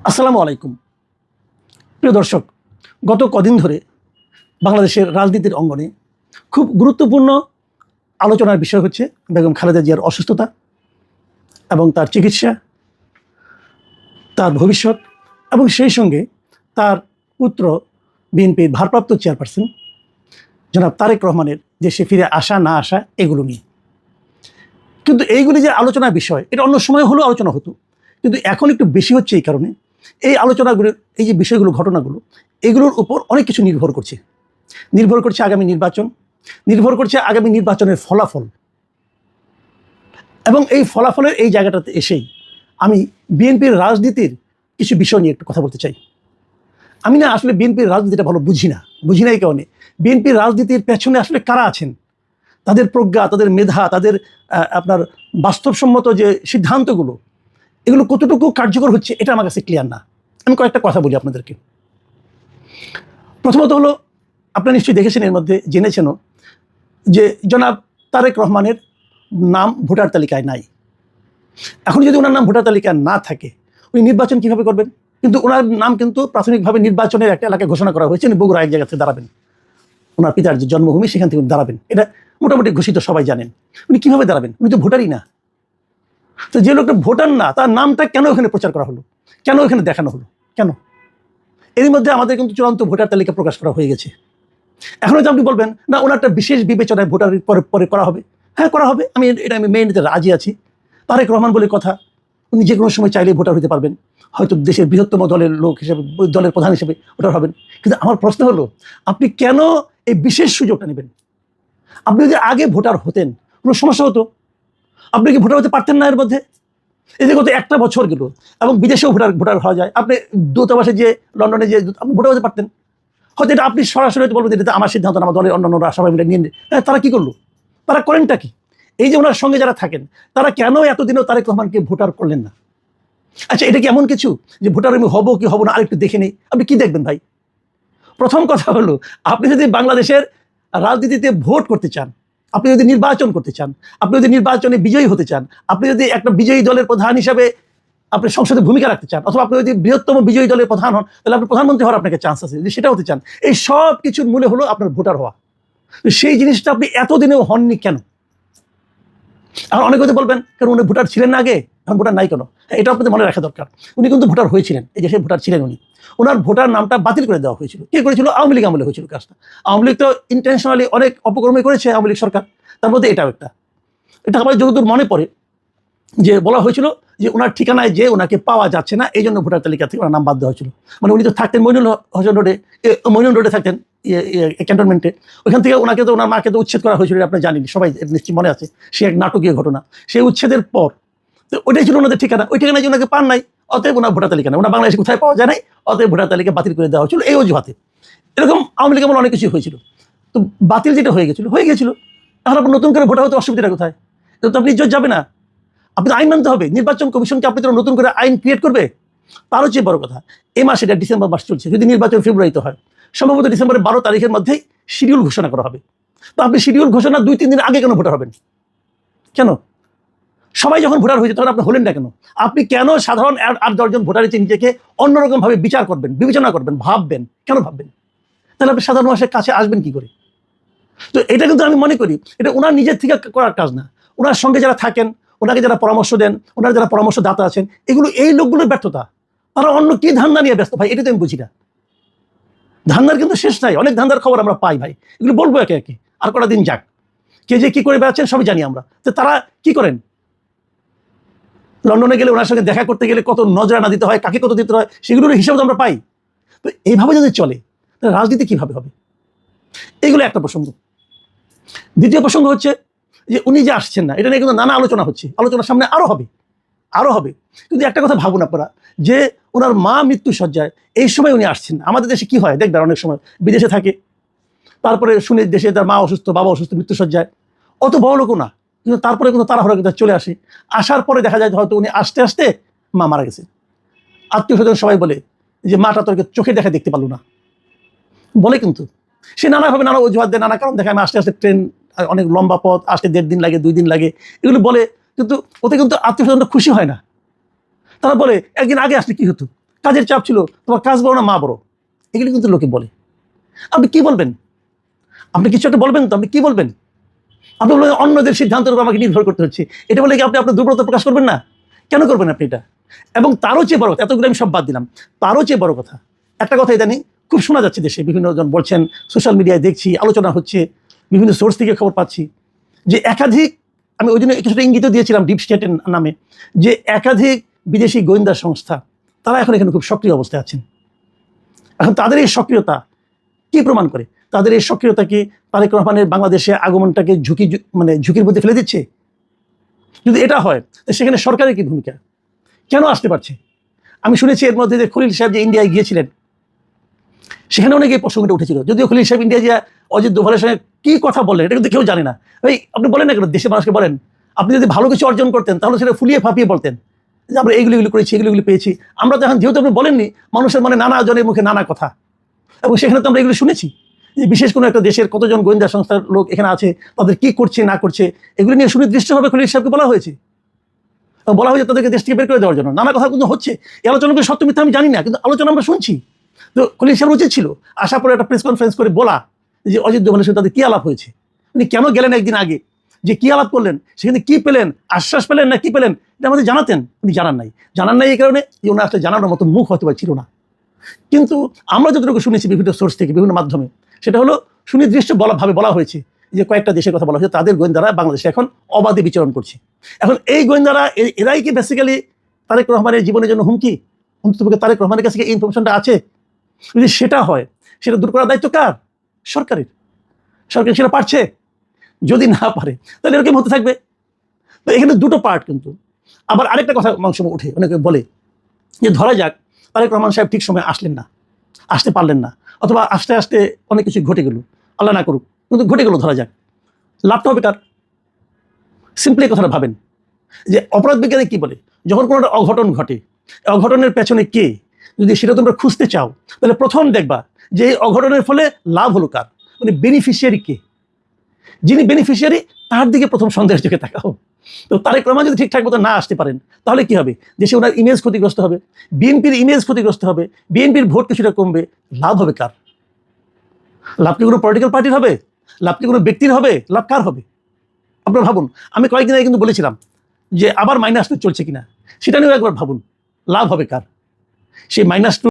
আসসালামু আলাইকুম। প্রিয় দর্শক, গত কদিন ধরে বাংলাদেশের রাজনীতির অঙ্গনে খুব গুরুত্বপূর্ণ আলোচনার বিষয় হচ্ছে বেগম খালেদা জিয়ার অসুস্থতা এবং তার চিকিৎসা, তার ভবিষ্যৎ এবং সেই সঙ্গে তার পুত্র বিএনপির ভারপ্রাপ্ত চেয়ারপারসন জনাব তারেক রহমানের দেশে ফিরে আসা না আসা এগুলো নিয়ে। কিন্তু এইগুলি যে আলোচনার বিষয়, এটা অন্য সময় হলেও আলোচনা হতো, কিন্তু এখন একটু বেশি হচ্ছে এই কারণে এই আলোচনাগুলোর, এই যে বিষয়গুলো, ঘটনাগুলো, এগুলোর উপর অনেক কিছু নির্ভর করছে আগামী নির্বাচন, নির্ভর করছে আগামী নির্বাচনের ফলাফল। এবং এই ফলাফলের এই জায়গাটাতে এসেই আমি বিএনপির রাজনীতির কিছু বিষয় নিয়ে একটু কথা বলতে চাই। আমি না আসলে বিএনপির রাজনীতিটা ভালো বুঝি না এই কারণে বিএনপির রাজনীতির পেছনে আসলে কারা আছেন, তাদের প্রজ্ঞা, তাদের মেধা, তাদের আপনার বাস্তবসম্মত যে সিদ্ধান্তগুলো, এগুলো কতটুকু কার্যকর হচ্ছে এটা আমার কাছে ক্লিয়ার না। আমি কয়েকটা কথা বলি আপনাদেরকে। প্রথমত হলো, আপনারা নিশ্চয়ই দেখেছেন, এর মধ্যে জেনেছেনও যে জনাব তারেক রহমানের নাম ভোটার তালিকায় নাই। এখন যদি ওনার নাম ভোটার তালিকায় না থাকে, উনি নির্বাচন কীভাবে করবেন? কিন্তু ওনার নাম কিন্তু প্রাথমিকভাবে নির্বাচনের একটা এলাকায় ঘোষণা করা হয়েছে, উনি বগুড়া এক জায়গা থেকে দাঁড়াবেন, ওনার পিতার যে জন্মভূমি সেখান থেকে উনি দাঁড়াবেন, এটা মোটামুটি ঘোষিত, সবাই জানেন। উনি কীভাবে দাঁড়াবেন? উনি তো ভোটারই না। তো যে লোকটা ভোটার না, তার নামটা কেন ওখানে প্রচার করা হলো, কেন ওখানে দেখানো হলো, কেন? এর মধ্যে আমাদের কিন্তু চূড়ান্ত ভোটার তালিকা প্রকাশ করা হয়ে গেছে। এখন হয়তো আপনি বলবেন, না, ওনার একটা বিশেষ বিবেচনায় ভোটার পরে করা হবে। হ্যাঁ, করা হবে, আমি মেনে নিতে রাজি আছি। তারেক রহমান বলে কথা, উনি যে কোনো সময় চাইলেই ভোটার হতে পারবেন, হয়তো দেশের বৃহত্তম দলের লোক হিসেবে, দলের প্রধান হিসেবে ভোটার হবেন। কিন্তু আমার প্রশ্ন হলো, আপনি কেন এই বিশেষ সুযোগটা নেবেন? আপনি যদি আগে ভোটার হতেন, কোনো সমস্যা হতো? আপনি কি ভোটার হতে পারতেন না? এর মধ্যে এই যে গত একটা বছর গেল এবং বিদেশেও ভোটার হওয়া যায়, আপনি দূতাবাসে যে, লন্ডনে যে আপনি ভোটার হতে পারতেন। হয়তো এটা আপনি সরাসরি হয়তো বলবেন, এটা আমার সিদ্ধান্ত, আমার দলের অন্যান্যরা সবাই মিলে নিয়ে। হ্যাঁ, তারা কি করলো? তারা করেনটা কি? এই যে ওনার সঙ্গে যারা থাকেন, তারা কেন এতদিনও তারেক রহমানকে ভোটার করলেন না? আচ্ছা, এটা কি এমন কিছু যে ভোটার আমি হবো কি হবো না আরেকটু দেখে নেই? আপনি কি দেখবেন ভাই? প্রথম কথা হলো, আপনি যদি বাংলাদেশের রাজনীতিতে ভোট করতে চান, আপনি যদি নির্বাচন করতে চান, আপনি যদি নির্বাচনে বিজয়ী হতে চান, আপনি যদি একটা বিজয়ী দলের প্রধান হিসাবে আপনি সংসদে ভূমিকা রাখতে চান, অথবা আপনি যদি বৃহত্তম বিজয়ী দলের প্রধান হন, তাহলে আপনি প্রধানমন্ত্রী হওয়ার আপনাকে চান্স আছে। যদি সেটা হতে চান, এই সব কিছুর মূলে হলো আপনার ভোটার হওয়া। সেই জিনিসটা আপনি এতদিনেও হননি কেন? আর অনেকে হয়তো বলবেন, কারণ উনি ভোটার ছিলেন না আগে, এখন ভোটার নাই কেন? এটা আপনাদের মনে রাখা দরকার। উনি কিন্তু ভোটার হয়েছিলেন, এই দেশে ভোটার ছিলেন উনি। ওনার ভোটার নামটা বাতিল করে দেওয়া হয়েছিল। কে করেছিল? আওয়ামী লীগ আমলে হয়েছিল কাজটা। আওয়ামী লীগ তো ইন্টেনশনালি অনেক অপকর্মে করেছে, আওয়ামী লীগ সরকার। তার মধ্যে এটাও একটা। এটা আমার যতদূর মনে পড়ে যে বলা হয়েছিল যে ওনার ঠিকানায় যে ওনাকে পাওয়া যাচ্ছে না, এই জন্য ভোটার তালিকা থেকে ওনার নাম বাদ দেওয়া হয়েছিল। মানে উনি তো থাকতেন মইনুল রোডে থাকতেন, ক্যান্টনমেন্টে। ওইখান থেকে ওনাকে তো, ওনার মাকে তো উচ্ছেদ করা হয়েছিল, আপনি জানেন, সবাই নিশ্চয়ই মনে আছে। সে এক নাটকীয় ঘটনা। সেই উচ্ছেদের পর তো ওইটাই ছিল ওনাদের ঠিকানা, ওই ঠিকানায় যে ওনাকে পান নাই, অতএব ওনার ভোটার তালিকা নেই, ওনার বাংলাদেশে কোথায় পাওয়া যায় নাই, অতএব ভোটার তালিকা বাতিল করে দেওয়া হয়েছিল এই অজুহাতে। এরকম আওয়ামী লীগ আমলে অনেক কিছু হয়েছিল। তো বাতিল যেটা হয়ে গেছিল, এখন আপনার নতুন করে ভোটার হতে অসুবিধাটা কোথায়? এটা তো আপনি ইজ্জত যাবে না। আপনি তো আইন মানতে হবে। নির্বাচন কমিশনকে আপনি তো নতুন করে আইন ক্রিয়েট করবে? তারও চেয়ে বড় কথা, এই মাসে, এটা ডিসেম্বর মাস চলছে, যদি নির্বাচন ফেব্রুয়ারিতে হয়, সম্ভবত ডিসেম্বরের 12 তারিখের মধ্যেই শিডিউল ঘোষণা করা হবে। তো আপনি শিডিউল ঘোষণা 2-3 দিন আগে কেন ভোটার হবেন? কেন? সবাই যখন ভোটার হয়েছে তখন আপনি হলেন না কেন? আপনি কেন সাধারণ 8-10 জন ভোটারের চেয়ে নিজেকে অন্যরকম ভাবে বিচার করবেন, বিবেচনা করবেন, ভাববেন? কেন ভাববেন? তাহলে আপনি সাধারণ মানুষের কাছে আসবেন কি করে? তো এটা কিন্তু আমি মনে করি এটা ওনার নিজের থেকে করার কাজ না। ওনার সঙ্গে যারা থাকেন, ওনাকে যারা পরামর্শ দেন, ওনার যারা পরামর্শদাতা আছেন, এই লোকগুলোর ব্যর্থতা। তারা অন্য কি ধান্দা নিয়ে ব্যস্ত ভাই, এটা তো আমি বুঝি না। ধান্দার কিন্তু শেষ নাই, অনেক ধান্দার খবর আমরা পাই ভাই, এগুলো বলবো একে একে, আর কটা দিন যাক। কে যে কি করে বেড়াচ্ছেন সবই জানি আমরা। তো তারা কি করেন? লন্ডনে গেলে ওনার সঙ্গে দেখা করতে গেলে কত নজরানা দিতে হয়, কাকে কত দিতে হয়, সেগুলোর হিসাব আমরা পাই। তো এইভাবে যদি চলে, তাহলে রাজনীতি কিভাবে হবে? এগুলো একটা প্রসঙ্গ। দ্বিতীয় প্রসঙ্গ হচ্ছে যে উনি যে আসছেন না, এটা নিয়ে কিন্তু নানা আলোচনা হচ্ছে, আলোচনার সামনে আরো হবে। কিন্তু একটা কথা ভাবুন আপনারা, যে ওনার মা মৃত্যু সজ্জায়, এই সময় উনি আসছেন না। আমাদের দেশে কি হয় দেখবেন, অনেক সময় বিদেশে থাকে, তারপরে শুনে দেশে তার মা অসুস্থ, বাবা অসুস্থ, মৃত্যু সজ্জায়, অত বড় লোকও না, কিন্তু তারপরে কিন্তু তাড়াহুড়া কিন্তু চলে আসে। আসার পরে দেখা যায় হয়তো উনি আসতে আসতে মা মারা গেছে। আত্মীয় স্বজন সবাই বলে যে মাটা তোকে চোখে দেখতে পারলো না, বলে। কিন্তু সে নানাভাবে নানা অজুহাত দেয়, নানা কারণ দেখায়, আমি আসতে আসতে ট্রেন, অনেক লম্বা পথ, আসতে 1.5 দিন লাগে, 2 দিন লাগে, এগুলো বলে। কিন্তু ওতে কিন্তু আত্মীয় স্বজনরা খুশি হয় না। তারা বলে একদিন আগে আসলে কি হতো, কাজের চাপ ছিল, তোমার কাজ বড় না মা বড়, এগুলি কিন্তু লোকে বলে। আপনি কি বলবেন? আপনি কিছু একটা বলবেন তো, আপনি কি বলবেন? আপনি বলবেন অন্যদের সিদ্ধান্তের উপর আমাকে নির্ভর করতে হচ্ছে, এটা বলে কি আপনি আপনার দুর্বলতা প্রকাশ করবেন না? কেন করবেন আপনি এটা? এবং তারও চেয়ে বড় কথা, এতগুলো আমি সব বাদ দিলাম, তারও চেয়ে বড় কথা, একটা কথা ইদানিং খুব শোনা যাচ্ছে দেশে, বিভিন্ন জন বলছেন, সোশ্যাল মিডিয়ায় দেখছি, আলোচনা হচ্ছে, বিভিন্ন সোর্স থেকে খবর পাচ্ছি যে একাধিক, আমি ওই জন্য কিছুটা ইঙ্গিত দিয়েছিলাম ডিপ স্টেটের নামে, যে একাধিক বিদেশি গোয়েন্দা সংস্থা তারা এখন এখানে খুব সক্রিয় অবস্থায় আছেন। এখন তাদের এই সক্রিয়তা কি প্রমাণ করে? তাদের এই সক্রিয়তা কি তারেক রহমানের বাংলাদেশে আগমনটাকে ঝুঁকির মধ্যে ফেলে দিচ্ছে? যদি এটা হয়, সেখানে সরকারের কি ভূমিকা? কেন আসতে পারছে? আমি শুনেছি এর মধ্যে যে খলিল সাহেব যে ইন্ডিয়ায় গিয়েছিলেন, সেখানে অনেকে প্রসঙ্গটা উঠেছিল, যদিও খলিল সাহেব ইন্ডিয়া যা অজিত দোভালের সঙ্গে কি কথা বললেন এটা কিন্তু কেউ জানে না। ওই আপনি বলেন না কেন, দেশের মানুষকে বলেন, আপনি যদি ভালো কিছু অর্জন করতেন তাহলে সেটা ফুলিয়ে ফাঁপিয়ে বলতেন যে আমরা এইগুলি করেছি, এগুলি পেয়েছি। আমরা তো এখন, যেহেতু আপনি বলেননি, মানুষের নানা জনের মুখে নানা কথা, এবং সেখানে তো আমরা এগুলো শুনেছি যে বিশেষ কোনো একটা দেশের কতজন গোয়েন্দা সংস্থার লোক এখানে আছে, তাদের কি করছে না করছে এগুলো নিয়ে সুনির্দিষ্টভাবে খলিল সাহেবকে বলা হয়েছে, বলা হয়েছে তাদেরকে দেশ থেকে বের করে দেওয়ার জন্য। নানা কথা কিন্তু হচ্ছে, এই আলোচনাগুলো সত্য মিথ্যা আমি জানি না, কিন্তু আলোচনা আমরা শুনছি। তো খলিল সাহেব উচিত ছিল আসার পরে একটা প্রেস কনফারেন্স করে বলা যে অজিত দোভালের সাথে তাদের কি আলাপ হয়েছে, উনি কেন গেলেন একদিন আগে, যে কি আলাপ করলেন, সেখানে কি পেলেন, আশ্বাস পেলেন না কি পেলেন, এটা আমাদের জানাতেন। উনি জানান নাই এই কারণে যে ওনার আসলে জানানোর মতো মুখ হয়তো ছিল না। কিন্তু আমরা যতটুকু শুনেছি বিভিন্ন সোর্স থেকে, বিভিন্ন মাধ্যমে, সেটা হলো সুনির্দিষ্ট বলা হয়েছে যে কয়েকটা দেশের কথা বলা হয়েছে, তাদের গোয়েন্দারা বাংলাদেশে এখন অবাধে বিচরণ করছে। এখন এই গোয়েন্দারা এরাই কি বেসিক্যালি তারেক রহমানের জীবনের জন্য হুমকি? অন্ততপক্ষে তারেক রহমানের কাছে এই ইনফরমেশনটা আছে। যদি সেটা হয়, সেটা দূর করার দায়িত্ব কার? সরকারের। সরকার সেটা পারছে? যদি না পারে তাহলে এরকম হতে থাকবে। তো এখানে দুটো পার্ট কিন্তু। আবার আরেকটা কথা অনেক সময় উঠে, অনেকে বলে যে ধরা যাক তারেক রহমান সাহেব ঠিক সময় আসলেন না, আসতে পারলেন না, অথবা আস্তে আস্তে অনেক কিছু ঘটে গেল, আল্লাহ না করুক, কিন্তু ঘটে গেল, ধরা যাক, লাভটা হবে কার? সিম্পলি কথাটা ভাবেন যে অপরাধ বিজ্ঞানে কি বলে, যখন কোনো একটা অঘটন ঘটে, অঘটনের পেছনে কে, যদি সেটা তোমরা খুঁজতে চাও, তাহলে প্রথম দেখবা যে এই অঘটনের ফলে লাভ হলো কার, বেনিফিশিয়ারি কে, যিনি বেনিফিশিয়ারি তার দিকে প্রথম সন্দেহের চোখে তাকাও। তো তারেক রহমান যদি ঠিকঠাক মতো না আসতে পারেন, তাহলে কি হবে? দেশে ওনার ইমেজ ক্ষতিগ্রস্ত হবে, বিএনপির ইমেজ ক্ষতিগ্রস্ত হবে, বিএনপির ভোট কিছুটা কমবে, লাভ হবে কার? লাভ কি কোনো পলিটিক্যাল পার্টির হবে? লাভ কি কোনো ব্যক্তির হবে? লাভ কার হবে? আপনারা ভাবুন, আমি কয়েকদিন আগে কিন্তু বলেছিলাম যে আবার -2 চলছে কিনা, সেটা নিয়েও একবার ভাবুন, লাভ হবে কার? সেই -2